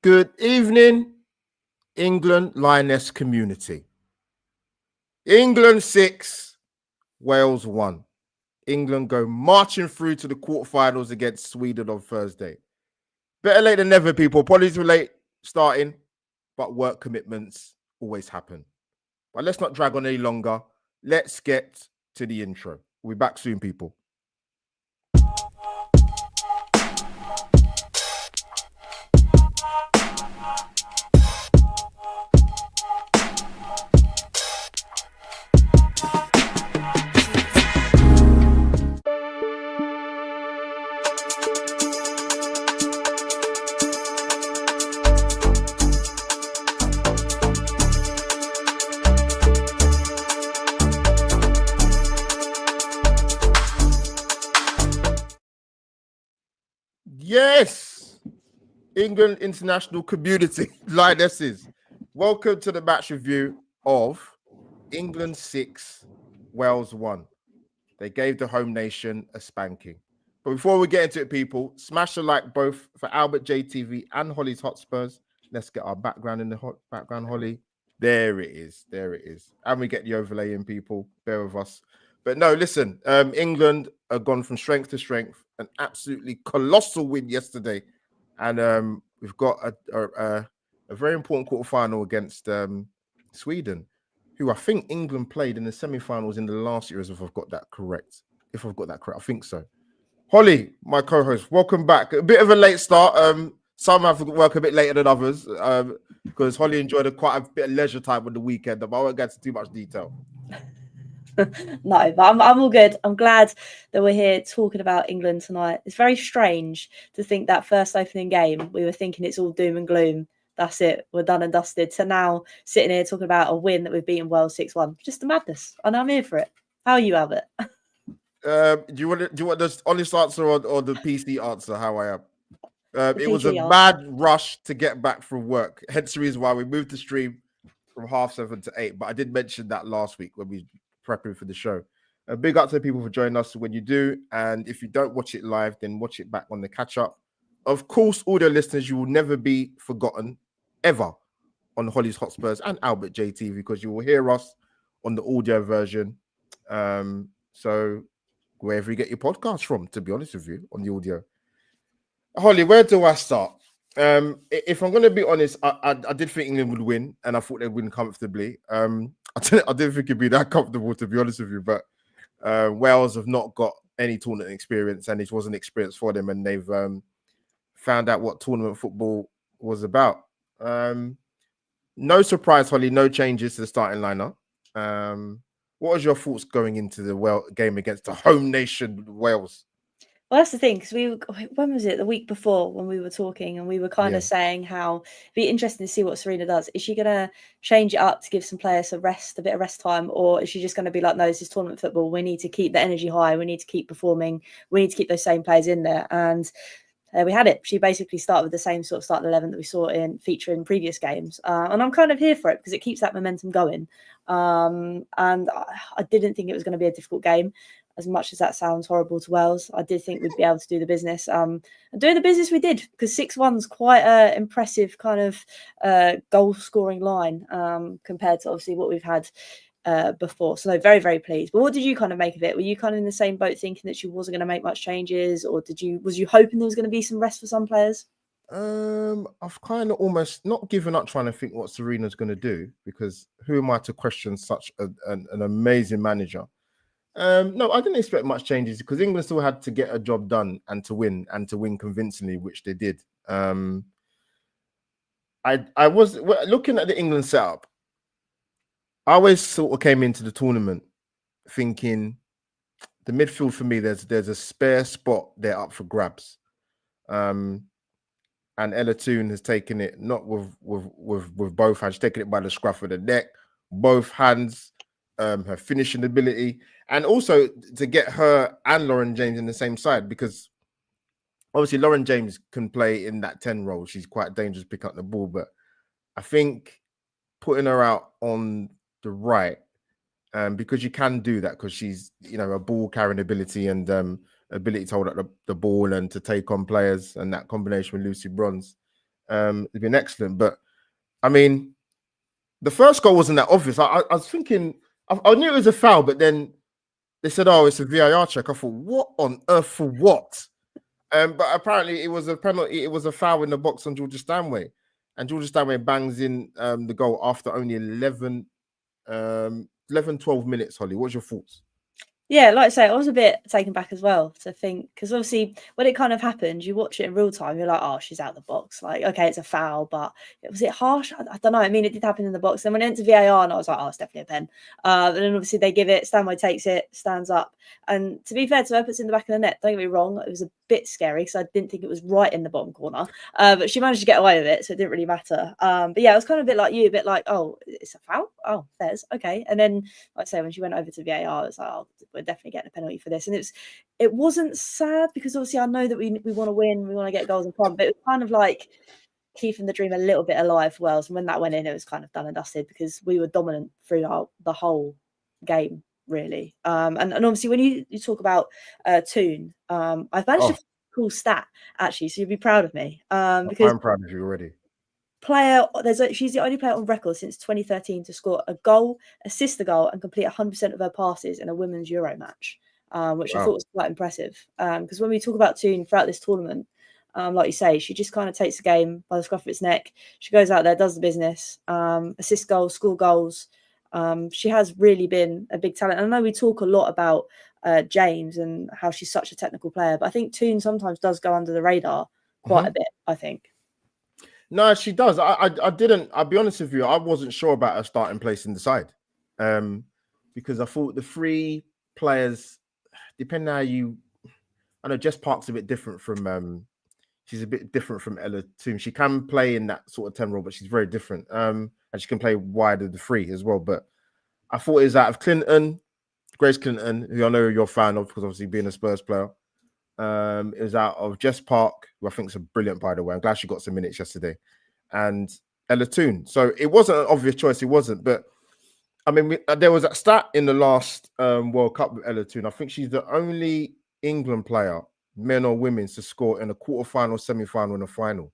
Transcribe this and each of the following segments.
Good evening, England Lioness community. England 6, Wales 1. England go marching through to the quarterfinals against Sweden on Thursday. Better late than never, people. Apologies for late starting, but work commitments always happen. But let's not drag on any longer. Let's get to the intro. We'll be back soon, people. Yes, England international community, Lionesses. Welcome to the match review of England 6, Wales 1. They gave the home nation a spanking. But before we get into it, people, smash a like both for Albert JTV and Hollie's Hotspurs. Let's get our background in the background, Hollie. There it is. There it is. And we get the overlay in, people. Bear with us. But no, listen, England have gone from strength to strength. An absolutely colossal win yesterday. And we've got a very important quarterfinal against Sweden, who I think England played in the semi-finals in the last years, if I've got that correct. I think so. Hollie, my co-host, welcome back. A bit of a late start. Some have to work a bit later than others because Hollie enjoyed quite a bit of leisure time on the weekend, but I won't get into too much detail. No, but I'm all good. I'm glad that we're here talking about England tonight. It's very strange to think that first opening game, we were thinking it's all doom and gloom. That's it. We're done and dusted. So now sitting here talking about a win that we've beaten Wales 6-1. Just a madness. And I'm here for it. How are you, Albert? Do you want the honest answer or the PC answer? How I am? It was a answer. mad rush to get back from work. Hence the reason why we moved the stream from 7:30 to 8. But I did mention that last week when we prepping for the show. A big up to the people for joining us when you do. And if you don't watch it live, then watch it back on the catch up. Of course, audio listeners, you will never be forgotten ever on Hollie's Hotspurs and Albert JTV because you will hear us on the audio version. So wherever you get your podcast from, to be honest with you, on the audio. Hollie, where do I start? If I'm going to be honest, I did think England would win, and I thought they'd win comfortably. I didn't think it'd be that comfortable, to be honest with you, but Wales have not got any tournament experience, and it wasn't experience for them, and they've found out what tournament football was about. No surprise, Hollie, no changes to the starting lineup. What was your thoughts going into the game against the home nation, Wales? Well, that's the thing, because when was it? The week before when we were talking and we were kind of saying how it'd be interesting to see what Sarina does. Is she going to change it up to give some players a bit of rest time? Or is she just going to be like, no, this is tournament football. We need to keep the energy high. We need to keep performing. We need to keep those same players in there. And we had it. She basically started with the same sort of starting 11 that we saw feature in previous games. And I'm kind of here for it because it keeps that momentum going. And I didn't think it was going to be a difficult game. As much as that sounds horrible to Wales, I did think we'd be able to do the business. And doing the business we did, because 6-1's quite an impressive kind of goal-scoring line compared to obviously what we've had before. So no, very, very pleased. But what did you kind of make of it? Were you kind of in the same boat thinking that she wasn't going to make much changes, or was you hoping there was going to be some rest for some players? I've kind of almost not given up trying to think what Sarina's going to do, because who am I to question such an amazing manager? No, I didn't expect much changes because England still had to get a job done and to win convincingly, which they did. I was looking at the England setup. I always sort of came into the tournament thinking the midfield for me, there's a spare spot there up for grabs. And Ella Toone has taken it not with both hands, she's taken it by the scruff of the neck, both hands. Her finishing ability, and also to get her and Lauren James in the same side, because obviously Lauren James can play in that 10 role. She's quite dangerous picking up the ball, but I think putting her out on the right, because you can do that because she's, a ball carrying ability and ability to hold up the ball and to take on players, and that combination with Lucy Bronze It's been excellent. But I mean, the first goal wasn't that obvious. I was thinking, I knew it was a foul, but then they said, "Oh, it's a VAR check." I thought, "What on earth for what?" But apparently, it was a penalty. It was a foul in the box on Georgia Stanway, and Georgia Stanway bangs in the goal after only 11, 12 minutes. Holly, what's your thoughts? Yeah, like I say, I was a bit taken back as well to think, because obviously when it kind of happened, you watch it in real time, you're like, oh, she's out of the box. Like, okay, it's a foul, but was it harsh? I don't know. I mean, it did happen in the box. Then when it went to VAR, and I was like, oh, it's definitely a pen. And then obviously they give it, Stanway takes it, stands up. And to be fair to her, puts it in the back of the net. Don't get me wrong, it was a bit scary because I didn't think it was right in the bottom corner. But she managed to get away with it, so it didn't really matter. But yeah, it was kind of a bit like you, a bit like, oh, it's a foul? Oh, there's okay. And then, like I say, when she went over to VAR, it was like, oh, we're definitely getting a penalty for this. And it wasn't sad because obviously I know that we want to win, we want to get goals and fun, but it was kind of like keeping the dream a little bit alive for Wales. And when that went in, it was kind of done and dusted because we were dominant through the whole game, really. And obviously when you talk about Toone, I've managed to cool stat actually, so you'd be proud of me. Because I'm proud of you already. She's the only player on record since 2013 to score a goal, assist a goal, and complete 100% of her passes in a women's Euro match, which I thought was quite impressive. Because when we talk about Toone throughout this tournament, like you say, she just kind of takes the game by the scruff of its neck. She goes out there, does the business, assist goals, score goals. She has really been a big talent. And I know we talk a lot about James and how she's such a technical player, but I think Toone sometimes does go under the radar quite a bit, I think. No, she does. I didn't. I'll be honest with you. I wasn't sure about her starting place in the side, because I thought the three players, depending how you, I know Jess Park's a bit different from. She's a bit different from Ella Toone. She can play in that sort of 10 role, but she's very different. And she can play wide of the three as well. But I thought it was out of Clinton, Grace Clinton, who I know you're a fan of because obviously being a Spurs player. It was out of Jess Park, who I think is brilliant, by the way. I'm glad she got some minutes yesterday. And Ella Toone. So it wasn't an obvious choice. It wasn't. But I mean, there was a stat in the last World Cup with Ella Toone. I think she's the only England player, men or women, to score in a quarterfinal, semi-final, and a final,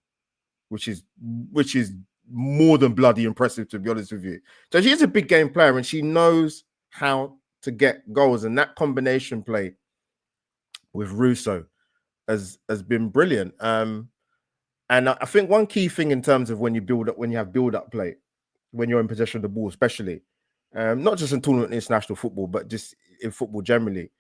which is more than bloody impressive, to be honest with you. So she's a big game player and she knows how to get goals. And that combination play with Russo has been brilliant. And I think one key thing in terms of when you have build-up play, when you're in possession of the ball, especially, not just in tournament international football, but just in football generally,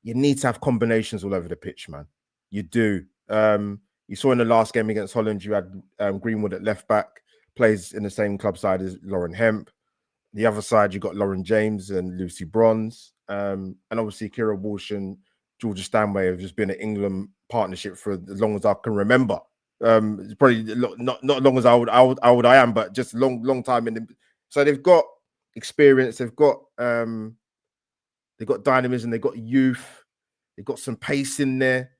you need to have combinations all over the pitch, man. You do. You saw in the last game against Holland, you had Greenwood at left back, plays in the same club side as Lauren Hemp. The other side, you got Lauren James and Lucy Bronze. And obviously Keira Walsh and Georgia Stanway have just been an England partnership for as long as I can remember. It's probably not long as how old I am, but just long time in the, so they've got experience, they've got dynamism, they've got youth, they've got some pace in there.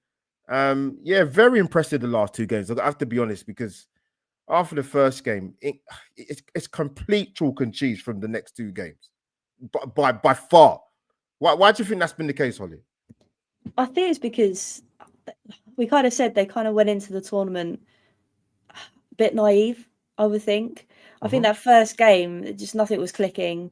Yeah, very impressive the last two games. I have to be honest, because after the first game, it's complete chalk and cheese from the next two games, by far. Why do you think that's been the case, Holly? I think it's because we kind of said they kind of went into the tournament a bit naive, I would think. I think that first game, just nothing was clicking.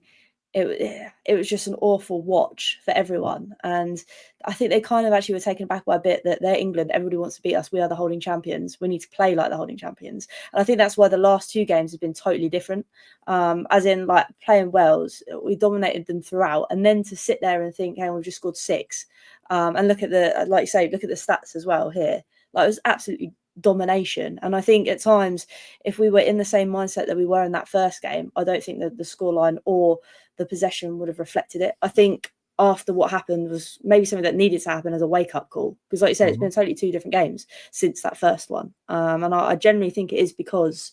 It was just an awful watch for everyone. And I think they kind of actually were taken aback by a bit that they're England. Everybody wants to beat us. We are the holding champions. We need to play like the holding champions. And I think that's why the last two games have been totally different. As in, like, playing Wales, we dominated them throughout. And then to sit there and think, hey, we've just scored 6. And look at like you say, look at the stats as well here. Like, it was absolutely domination. And I think at times, if we were in the same mindset that we were in that first game, I don't think that the scoreline or the possession would have reflected it. I think after what happened was maybe something that needed to happen as a wake-up call, because like you said, it's been totally 2 different games since that first one. And I generally think it is because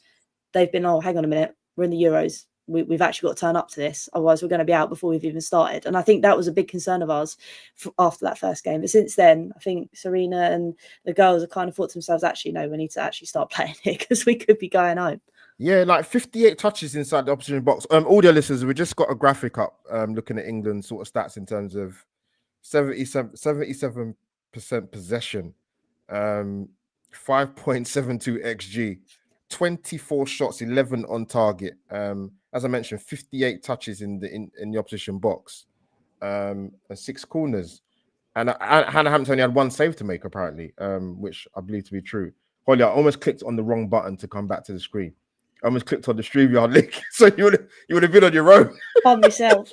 they've been, oh, hang on a minute, we're in the Euros, we've actually got to turn up to this, otherwise we're going to be out before we've even started. And I think that was a big concern of ours after that first game. But since then, I think Serena and the girls have kind of thought to themselves, actually, no, we need to actually start playing here because we could be going home. Yeah, like 58 touches inside the opposition box. Audio listeners, we just got a graphic up looking at England's sort of stats in terms of 77% possession, 5.72 XG, 24 shots, 11 on target. As I mentioned, 58 touches in the opposition box, and 6 corners. And Hannah Hampton only had 1 save to make, apparently, which I believe to be true. Holly, I almost clicked on the wrong button to come back to the screen. I almost clicked on the StreamYard link, so you would have been on your own. On myself.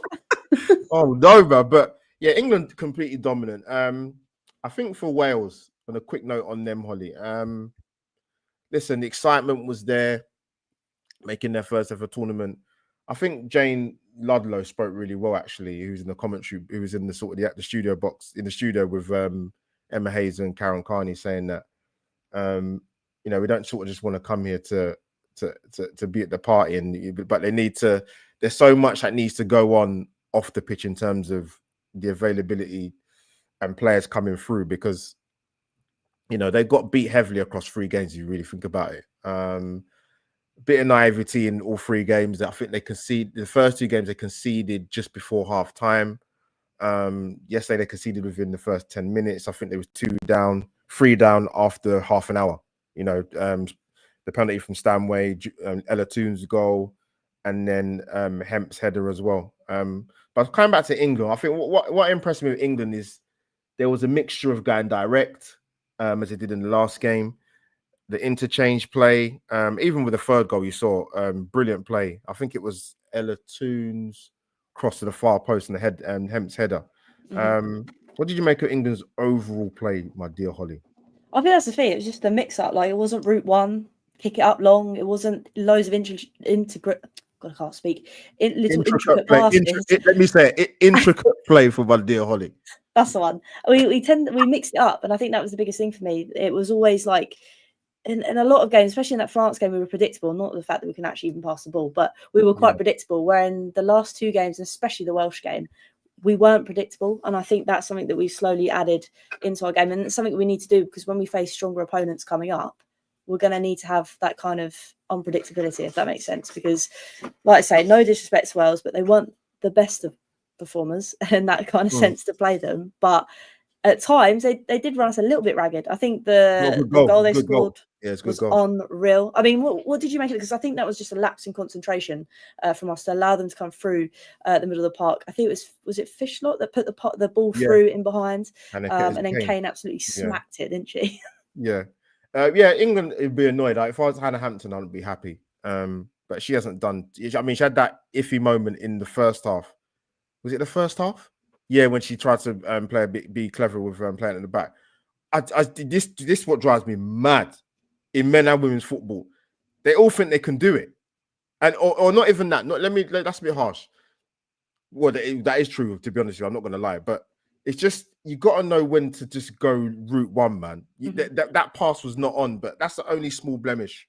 Oh no, man! But yeah, England completely dominant. I think for Wales, on a quick note on them, Holly. Listen, the excitement was there, making their first ever tournament. I think Jane Ludlow spoke really well, actually, who's in the commentary, who was in the sort of the studio box, in the studio with Emma Hayes and Karen Carney, saying that we don't sort of just want to come here to be at the party, but they need to. There's so much that needs to go on off the pitch in terms of the availability and players coming through, because they got beat heavily across 3 games. If you really think about it. Bit of naivety in all 3 games. I think they conceded the first 2 games. They conceded just before half time. Yesterday they conceded within the first 10 minutes. I think there was 2 down, 3 down after half an hour. The penalty from Stanway, Ella Toone's goal, and then Hemp's header as well. But coming back to England, I think what impressed me with England is there was a mixture of going direct, as they did in the last game. The interchange play, even with the 3rd goal, you saw brilliant play. I think it was Ella Toone's cross to the far post and the head and Hemp's header. What did you make of England's overall play, my dear Holly? I think that's the thing. It was just a mix-up. Like, it wasn't route one, kick it up long. It wasn't loads of intricate. God, I can't speak. Intricate passes. Let me say it. Intricate play for my dear Holly. That's the one. We mixed it up, and I think that was the biggest thing for me. It was always like. In a lot of games, especially in that France game, we were predictable. Not the fact that we can actually even pass the ball, but we were quite predictable. Where in the last 2 games, especially the Welsh game, we weren't predictable. And I think that's something that we've slowly added into our game. And it's something we need to do, because when we face stronger opponents coming up, we're going to need to have that kind of unpredictability, if that makes sense. Because, like I say, no disrespect to Wales, but they weren't the best of performers in that kind of sense to play them. But at times, they did run us a little bit ragged. I think the goal they scored was unreal. I mean, what did you make of it? Because I think that was just a lapse in concentration from us to allow them to come through the middle of the park. I think it was it Fishlot that put the ball through in behind, and then Kane absolutely smacked it, didn't she? Yeah. England would be annoyed. Like, if I was Hannah Hampton, I would be happy. But she hasn't done. I mean, she had that iffy moment in the first half. Was it the first half? Yeah, when she tried to be clever with playing at the back. This is what drives me mad in men and women's football. They all think they can do it, and or not even that. That's a bit harsh. Well, that is true. To be honest with you, I'm not going to lie, but it's just you got to know when to just go route one, man. That pass was not on, but that's the only small blemish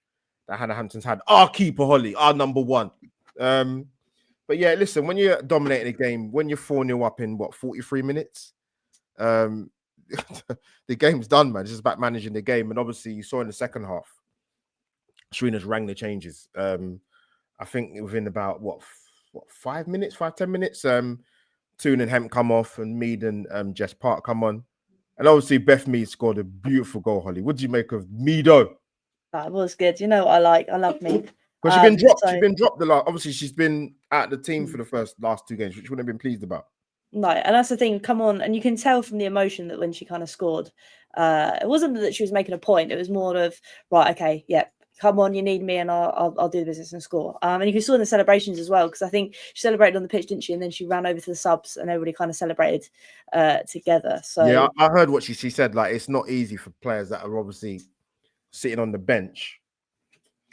that Hannah Hampton's had. Our keeper, Holly, our number one. But yeah, listen, when you're dominating a game, when you're 4-0 up in 43 minutes, the game's done, man. It's just about managing the game. And obviously, you saw in the second half, Shrina's rang the changes. I think within about 5 minutes, 10 minutes, Toone and Hemp come off, and Mead and Jess Park come on. And obviously, Beth Mead scored a beautiful goal, Holly. What do you make of Meado? That was good. You know what I like? I love Mead. Because she's been dropped. She's been dropped the last. Obviously, she's been at the team for the last 2 games, which she wouldn't have been pleased about. No, and that's the thing. Come on, and you can tell from the emotion that when she kind of scored, it wasn't that she was making a point. It was more of right, okay, yeah, come on, you need me, and I'll do the business and score. And you can saw in the celebrations as well, because I think she celebrated on the pitch, didn't she? And then she ran over to the subs, and everybody kind of celebrated together. So yeah, I heard what she said. Like, it's not easy for players that are obviously sitting on the bench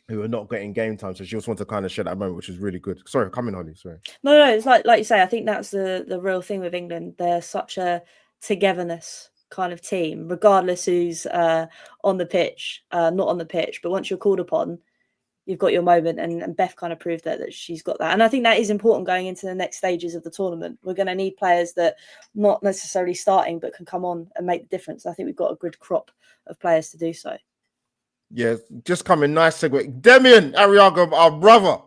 who are not getting game time. So she just wanted to kind of share that moment, which is really good. Sorry, come in, Holly. Sorry. No, it's like you say, I think that's the real thing with England. They're such a togetherness kind of team, regardless who's on the pitch, not on the pitch. But once you're called upon, you've got your moment. And Beth kind of proved that she's got that. And I think that is important going into the next stages of the tournament. We're going to need players that not necessarily starting, but can come on and make the difference. I think we've got a good crop of players to do so. Yeah, just coming, nice segue. Demian Ariaga,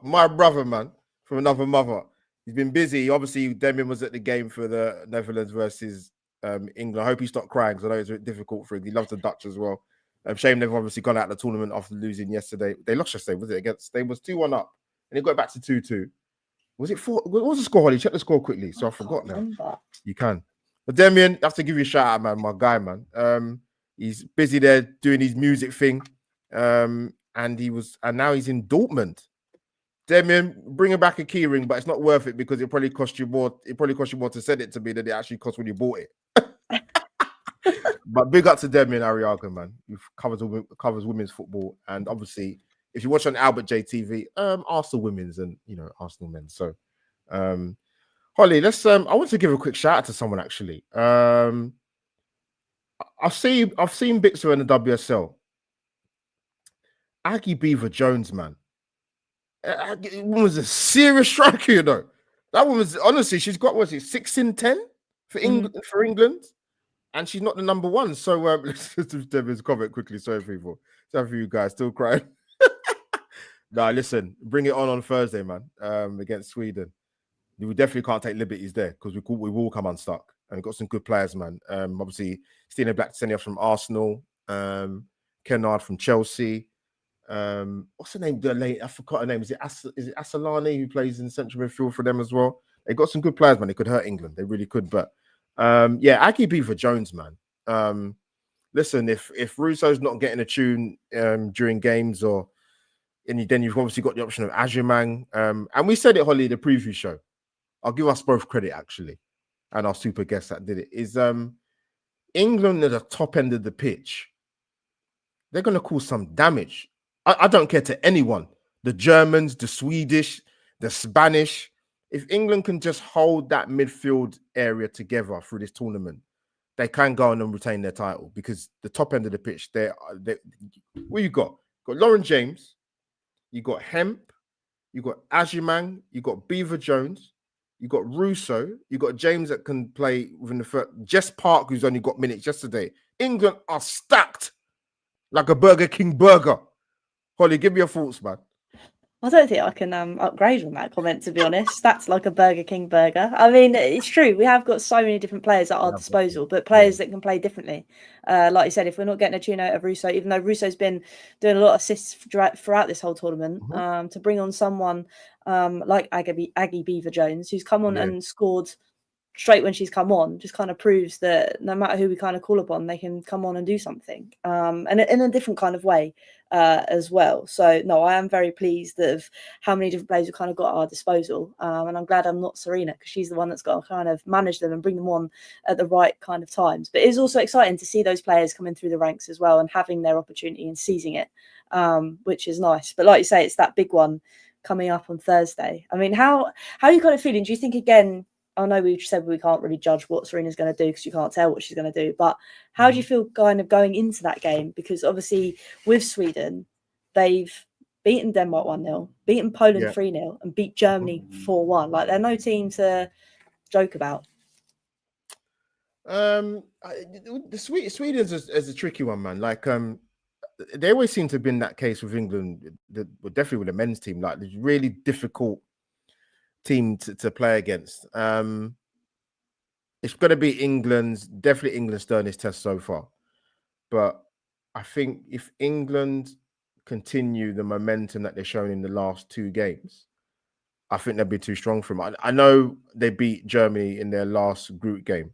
my brother, man, from another mother. He's been busy. Obviously, Demian was at the game for the Netherlands versus England. I hope he stopped crying, because I know it's difficult for him. He loves the Dutch as well. Shame they've obviously gone out of the tournament after losing yesterday. They lost yesterday, was it? They was 2-1 up, and they got back to 2-2. Was it 4? What was the score, Holly? Check the score quickly. So I forgot now. Remember. You can. But Damien, I have to give you a shout out, man. My guy, man. He's busy there doing his music thing. And now he's in Dortmund. Damien, bring back a key ring, but it's not worth it because it probably cost you more. It probably cost you more to send it to me than it actually cost when you bought it. But big up to Damien Ariaga, man. He covers women's football, and obviously, if you watch on Albert JTV, Arsenal women's and Arsenal men's. So, Holly, let's. I want to give a quick shout out to someone actually. I've seen bits of her in the WSL. Aggie Beaver Jones, man. That woman's a serious striker, That woman's honestly, she's got 6 in 10 for England, and she's not the number one. So let's just Devin's comment quickly. Sorry for you guys still crying. Nah, listen, bring it on Thursday, man. Against Sweden, we definitely can't take liberties there because we will come unstuck, and we've got some good players, man. Obviously, Stina Black-Senia from Arsenal, Kennard from Chelsea. What's the name? I forgot her name. Is it Asalani who plays in central midfield for them as well? They got some good players, man. They could hurt England. They really could. But Aggie Beaver Jones, man. Listen, if Russo's not getting a tune during games, then you've obviously got the option of Ajimang. And we said it, Holly, the preview show. I'll give us both credit actually, and our super guest that did it is England at the top end of the pitch. They're going to cause some damage. I don't care to anyone. The Germans, the Swedish, the Spanish. If England can just hold that midfield area together through this tournament, they can go on and retain their title because the top end of the pitch, what you got? Got Lauren James, you got Hemp, you got Ajimang, you got Beaver Jones, you got Russo, you got James that can play within the first, Jess Park, who's only got minutes yesterday. England are stacked like a Burger King burger. Holly, give me your thoughts, man. I don't think I can upgrade on that comment, to be honest. That's like a Burger King burger. I mean, it's true. We have got so many different players at our disposal, but players that can play differently. Like you said, if we're not getting a tune out of Russo, even though Russo's been doing a lot of assists throughout this whole tournament, to bring on someone like Aggie Beaver Jones, who's come on and scored straight when she's come on, just kind of proves that no matter who we kind of call upon, they can come on and do something, and in a different kind of way as well. So no, I am very pleased of how many different players we kind of got at our disposal, and I'm glad I'm not Serena because she's the one that's got to kind of manage them and bring them on at the right kind of times. But it's also exciting to see those players coming through the ranks as well and having their opportunity and seizing it, which is nice. But like you say, it's that big one coming up on Thursday. I mean, how are you kind of feeling? Do you think again? I know we've said we can't really judge what Serena's going to do because you can't tell what she's going to do. But how do you feel kind of going into that game? Because obviously with Sweden, they've beaten Denmark 1-0, beaten Poland 3-0 and beat Germany 4-1. Like they're no team to joke about. Sweden's is a tricky one, man. Like they always seem to have been that case with England, definitely with the men's team. Like it's really difficult team to play against. It's going to be definitely England's sternest test so far. But I think if England continue the momentum that they're showing in the last 2 games, I think they'll be too strong for them. I know they beat Germany in their last group game,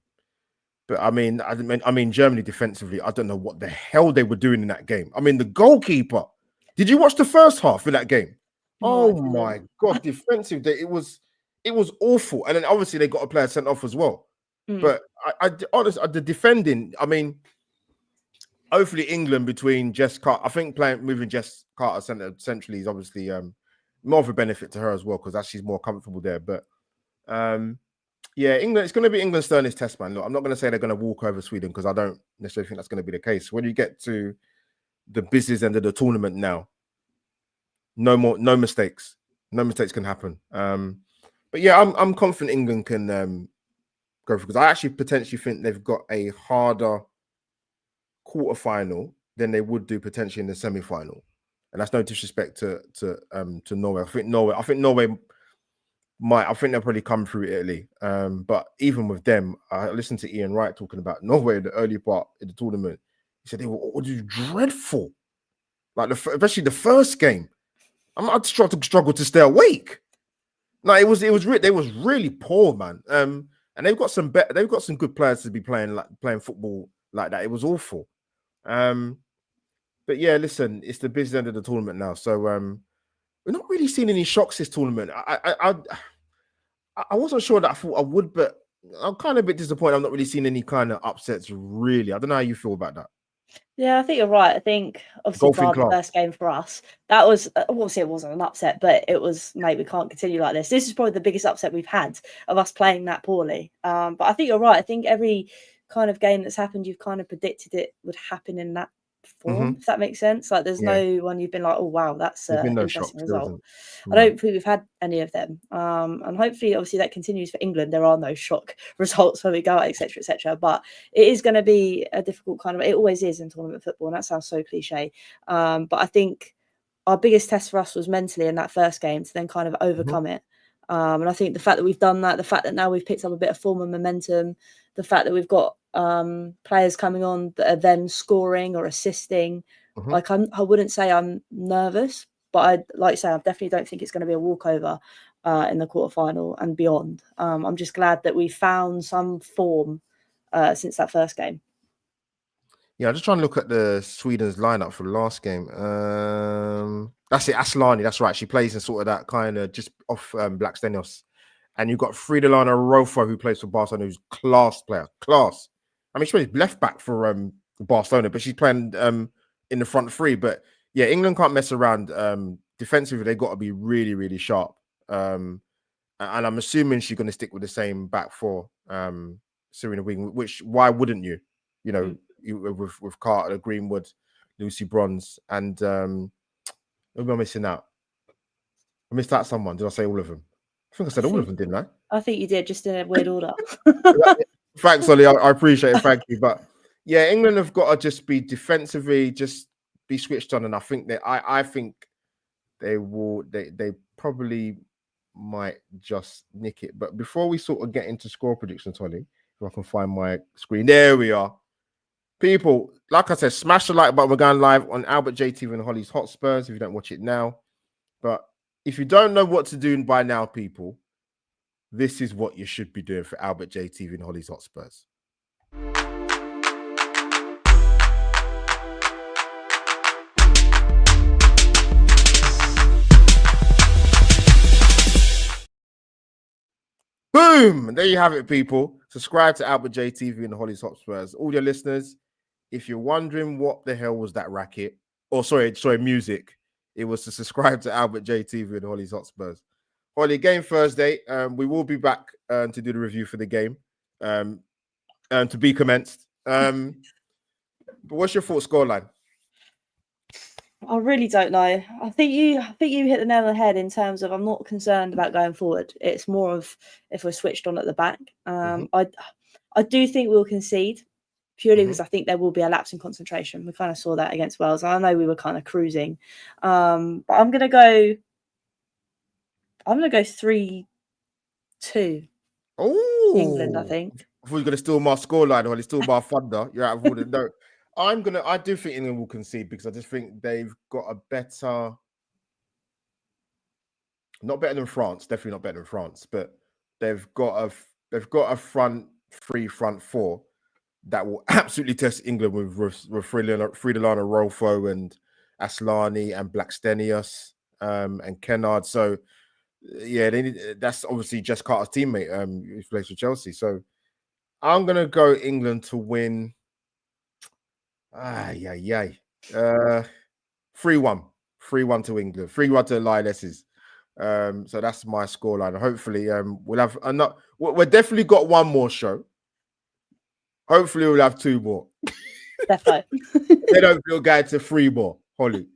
but I mean, Germany defensively, I don't know what the hell they were doing in that game. I mean, the goalkeeper. Did you watch the first half of that game? Oh my God, defensive. It was awful. And then obviously they got a player sent off as well. But I honestly, the defending, I mean, hopefully England between Jess Carter, I think moving Jess Carter centrally is obviously more of a benefit to her as well because she's more comfortable there. But England, it's going to be England's sternest test, man. Look, I'm not going to say they're going to walk over Sweden because I don't necessarily think that's going to be the case. When you get to the business end of the tournament now, no mistakes. No mistakes can happen. But yeah, I'm confident England can go for because I actually potentially think they've got a harder quarterfinal than they would do potentially in the semi-final. And that's no disrespect to Norway. I think Norway I think they'll probably come through Italy. But even with them, I listened to Ian Wright talking about Norway in the early part of the tournament. He He said they were dreadful. Like especially the first game. I'd struggle to stay awake. No, they was really poor, man. And they've got some good players to be playing football like that. It was awful. But yeah, listen, it's the business end of the tournament now. So we're not really seeing any shocks this tournament. I wasn't sure that I thought I would, but I'm kind of a bit disappointed. I'm not really seeing any kind of upsets, really. I don't know how you feel about that. Yeah, I think you're right. I think obviously the first game for us, that was obviously it wasn't an upset, but it was, mate, we can't continue like this. This is probably the biggest upset we've had of us playing that poorly. But I think you're right. I think every kind of game that's happened, you've kind of predicted it would happen in that form, if that makes sense. Like there's no one you've been like, oh wow, that's an interesting result. I don't think we've had any of them. And hopefully, obviously, that continues for England. There are no shock results when we go out, etc., etc. But it is going to be a difficult kind of. It always is in tournament football, and that sounds so cliche. But I think our biggest test for us was mentally in that first game to then kind of overcome it. And I think the fact that we've done that, the fact that now we've picked up a bit of form and momentum, the fact that we've got players coming on that are then scoring or assisting, like I wouldn't say I'm nervous, but I definitely don't think it's going to be a walkover in the quarterfinal and beyond. I'm just glad that we found some form since that first game. Yeah, I'm just trying to look at the Sweden's lineup for the last game. That's it, Aslani. That's right. She plays in sort of that kind of just off Black Stenios. And you've got Fridolina Rofo, who plays for Barcelona, who's class player. Class. I mean, she plays left back for Barcelona, but she's playing in the front three. But yeah, England can't mess around. Defensively, they've got to be really, really sharp. And I'm assuming she's going to stick with the same back four, Serena Wing, which why wouldn't you? You know, with Carter, Greenwood, Lucy Bronze, and who am I missing out? I missed out someone. Did I say all of them? I think I said all of them, didn't I? I think you did, just in a weird order. Thanks, Hollie. I appreciate it. Thank you. But yeah, England have got to just be defensively, just be switched on. And I think that I think they will. They probably might just nick it. But before we sort of get into score predictions, Hollie, if I can find my screen, there we are. People, like I said, smash the like button. We're going live on Albert JTV and Hollie's Hotspurs. If you don't watch it now, but if you don't know what to do by now, people, this is what you should be doing for Albert JTV and Hollie's Hotspurs. Boom! There you have it, people. Subscribe to Albert JTV and Hollie's Hotspurs. All your listeners, if you're wondering what the hell was that racket, or sorry, music, it was to subscribe to Albert JTV and Hollie's Hotspurs. Hollie, game Thursday. We will be back to do the review for the game, to be commenced. But what's your thought scoreline? I really don't know. I think you hit the nail on the head in terms of I'm not concerned about going forward. It's more of if we're switched on at the back. I do think we'll concede purely because I think there will be a lapse in concentration. We kind of saw that against Wales. I know we were kind of cruising, but I'm gonna go 3-2. Oh, England, I think. I thought you were gonna steal my scoreline, Hollie. Steal my thunder. You're out of order. No. I do think England will concede because I just think they've got a better, not better than France, definitely not better than France, but they've got a front three, front four that will absolutely test England with Fridolina Rolfo and Aslani and Blackstenius and Kennard. So yeah, that's obviously Jess Carter's teammate who plays for Chelsea. So I'm gonna go England to win. 3-1 to England, 3-1 to Lionesses. So that's my scoreline. Hopefully, we'll have another. We've definitely got one more show. Hopefully, we'll have two more. Definitely. They don't feel guide to 3 more, Hollie.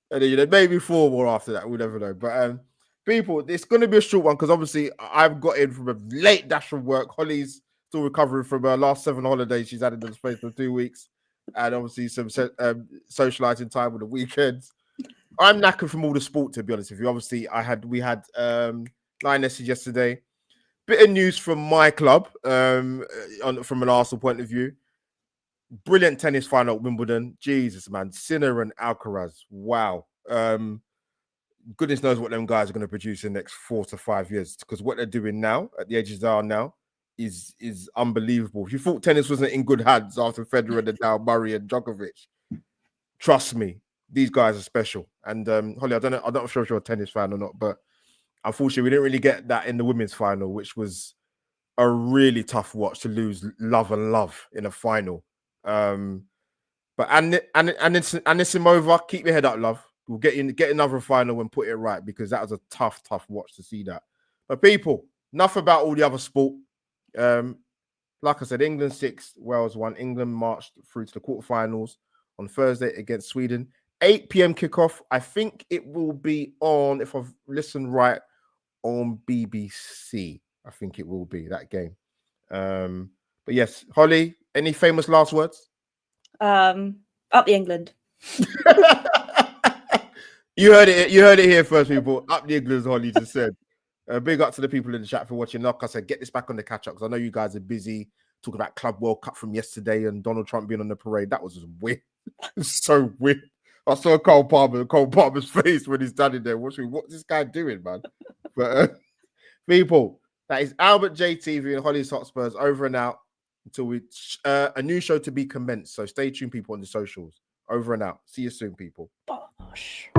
And then, maybe 4 more after that. We'll never know. But people, it's going to be a short one because obviously I've got in from a late dash from work. Hollie's still recovering from her last 7 holidays. She's had in the space for 2 weeks. And obviously some socializing time with the weekends. I'm knackered from all the sport, to be honest with you. Obviously, we had Lionesses yesterday. Bit of news from my club, from an Arsenal point of view. Brilliant tennis final at Wimbledon. Jesus, man. Sinner and Alcaraz. Wow. Goodness knows what them guys are going to produce in the next 4 to 5 years, because what they're doing now at the ages they are now is unbelievable. If you thought tennis wasn't in good hands after Federer, Nadal, Murray, and Djokovic, trust me, these guys are special. And Holly, I'm not sure if you're a tennis fan or not, but unfortunately, we didn't really get that in the women's final, which was a really tough watch to lose love in a final. But Anisimova, keep your head up, love. We'll get another final and put it right, because that was a tough watch to see that. But people, enough about all the other sport. Like I said, England 6, Wales 1. England marched through to the quarterfinals on Thursday against Sweden. 8 p.m. kickoff. I think it will be on, if I've listened right, on BBC. I think it will be that game. But yes, Holly, any famous last words? Up the England. You heard it here first, people. Up the England, Holly just said. Big up to the people in the chat for watching. Like I said, get this back on the catch up, because I know you guys are busy talking about Club World Cup from yesterday and Donald Trump being on the parade. That was just weird. It's so weird. I saw Cole Palmer's face when he's standing there watching. What's this guy doing, man? But people, that is Albert JTV and Hollie's Hotspurs over and out until a new show to be commenced. So stay tuned, people, on the socials. Over and out. See you soon, people. Bosh.